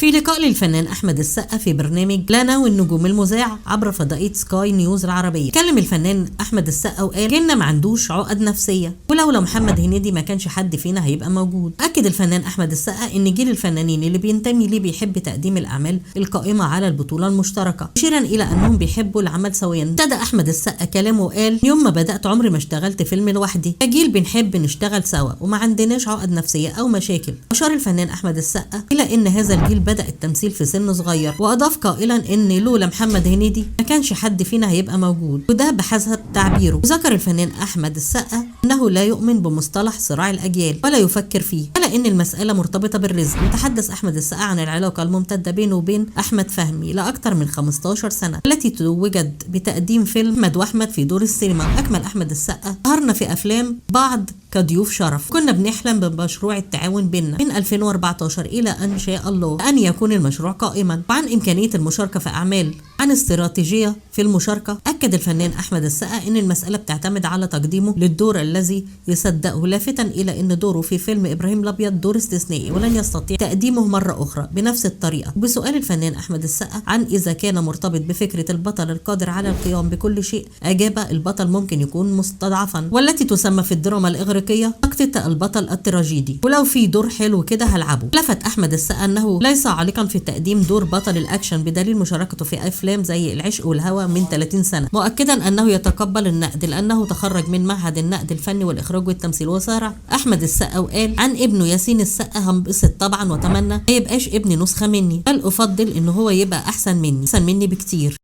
في لقاء للفنان أحمد السقا في برنامج لنا والنجوم المذاع عبر فضائية سكاي نيوز العربية، كلم الفنان أحمد السقا وقال جيلنا ما عندوش عقد نفسية، ولولا محمد هنيدي ما كانش حد فينا هيبقى موجود. أكد الفنان أحمد السقا إن جيل الفنانين اللي بينتمي ليه بيحب تقديم الأعمال القائمة على البطولة المشتركة، مشيرا إلى أنهم بيحبوا العمل سويا. ابتدى أحمد السقا كلامه وقال يوم ما بدأت عمري ما اشتغلت فيلم لوحدي، كجيل بنحب نشتغل سوا وما عندناش عقد نفسية أو مشاكل. أشار الفنان أحمد السقا إلى إن هذا الجيل بدأ التمثيل في سن صغير، وأضاف قائلا إن لولا محمد هنيدي ما كانش حد فينا هيبقى موجود، وده بحسب تعبيره. وذكر الفنان أحمد السقا أنه لا يؤمن بمصطلح صراع الأجيال ولا يفكر فيه، ولا إن المسألة مرتبطة بالرزق. وتحدث أحمد السقا عن العلاقة الممتدة بينه وبين أحمد فهمي لأكثر من 15 سنة التي توجت بتقديم فيلم أحمد وأحمد في دور السينما. أكمل أحمد السقا ظهرنا في أفلام بعض كضيوف شرف، كنا بنحلم بمشروع التعاون بيننا من 2014 إلى أن شاء الله أن يكون المشروع قائما، وعن إمكانية المشاركة في أعمال عن استراتيجية في المشاركة. أكد الفنان أحمد السقا أن المسألة بتعتمد على تقديمه للدور الذي يصدقه، لافتا إلى أن دوره في فيلم إبراهيم الأبيض دور استثنائي ولن يستطيع تقديمه مرة أخرى بنفس الطريقة. بسؤال الفنان أحمد السقا عن إذا كان مرتبط بفكرة البطل القادر على القيام بكل شيء، أجاب البطل ممكن يكون مستضعفا، والتي تسمى في الدراما الإغريقية تقطيع البطل التراجيدي، ولو في دور حلو كده هلعبه. لفت أحمد السقا أنه ليس عالقا في تقديم دور بطل الأكشن بدليل مشاركته في أفلام زي العشق والهوى من 30 سنة، مؤكدا أنه يتقبل النقد لأنه تخرج من معهد النقد الفني والإخراج والتمثيل. وصارع أحمد السقا وقال عن ابنه ياسين السقا هنبسط طبعا واتمنى ما يبقاش ابني نسخة مني، بل أفضل إنه هو يبقى أحسن مني بكتير.